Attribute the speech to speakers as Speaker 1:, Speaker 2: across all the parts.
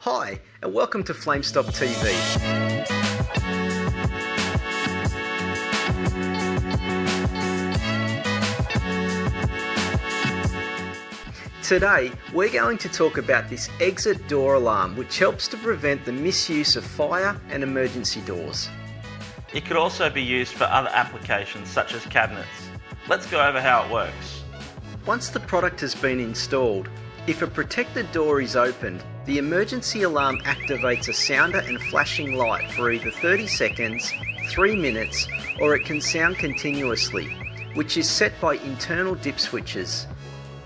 Speaker 1: Hi, and welcome to FlameStop TV. Today, we're going to talk about this exit door alarm, which helps to prevent the misuse of fire and emergency doors.
Speaker 2: It could also be used for other applications such as cabinets. Let's go over how it works.
Speaker 1: Once the product has been installed, if a protected door is opened, the emergency alarm activates a sounder and flashing light for either 30 seconds, 3 minutes, or it can sound continuously, which is set by internal dip switches.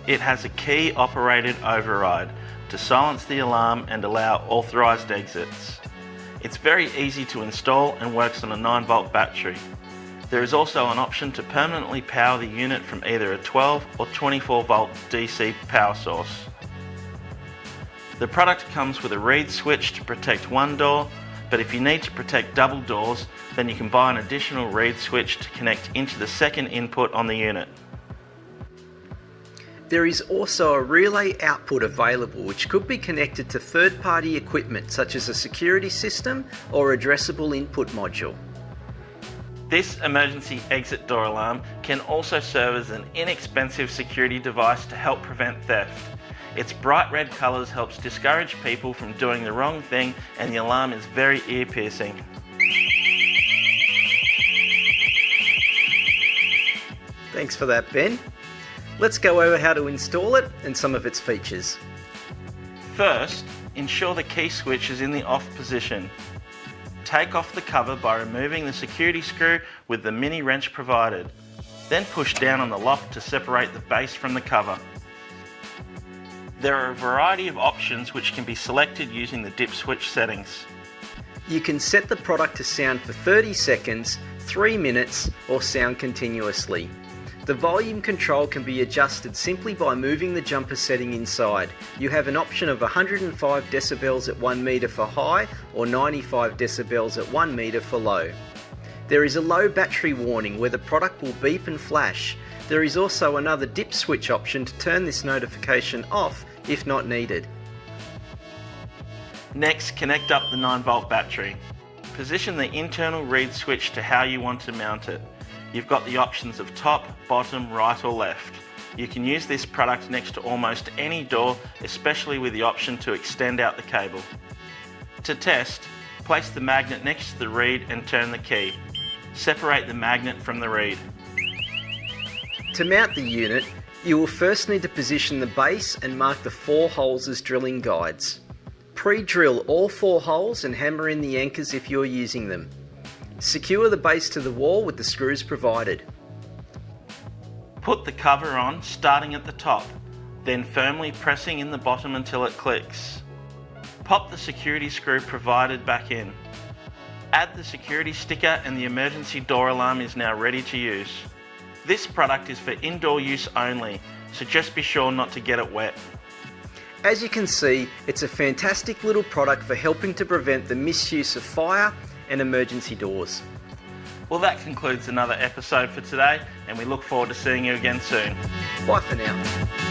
Speaker 2: It has a key operated override to silence the alarm and allow authorised exits. It's very easy to install and works on a 9-volt battery. There is also an option to permanently power the unit from either a 12 or 24 volt DC power source. The product comes with a reed switch to protect one door, but if you need to protect double doors, then you can buy an additional reed switch to connect into the second input on the unit.
Speaker 1: There is also a relay output available which could be connected to third-party equipment such as a security system or addressable input module.
Speaker 2: This emergency exit door alarm can also serve as an inexpensive security device to help prevent theft. Its bright red colours helps discourage people from doing the wrong thing, and the alarm is very ear-piercing.
Speaker 1: Thanks for that, Ben. Let's go over how to install it and some of its features.
Speaker 2: First, ensure the key switch is in the off position. Take off the cover by removing the security screw with the mini wrench provided. Then push down on the lock to separate the base from the cover. There are a variety of options which can be selected using the dip switch settings.
Speaker 1: You can set the product to sound for 30 seconds, 3 minutes, or sound continuously. The volume control can be adjusted simply by moving the jumper setting inside. You have an option of 105 decibels at 1 meter for high or 95 decibels at 1 meter for low. There is a low battery warning where the product will beep and flash. There is also another dip switch option to turn this notification off if not needed.
Speaker 2: Next, connect up the 9-volt battery. Position the internal reed switch to how you want to mount it. You've got the options of top, bottom, right or left. You can use this product next to almost any door, especially with the option to extend out the cable. To test, place the magnet next to the reed and turn the key. Separate the magnet from the reed.
Speaker 1: To mount the unit, you will first need to position the base and mark the 4 holes as drilling guides. Pre-drill all 4 holes and hammer in the anchors if you're using them. Secure the base to the wall with the screws provided.
Speaker 2: Put the cover on, starting at the top, then firmly pressing in the bottom until it clicks. Pop the security screw provided back in. Add the security sticker and the emergency door alarm is now ready to use. This product is for indoor use only, so just be sure not to get it wet.
Speaker 1: As you can see, it's a fantastic little product for helping to prevent the misuse of fire and emergency doors.
Speaker 2: Well, that concludes another episode for today, and we look forward to seeing you again soon.
Speaker 1: Bye for now.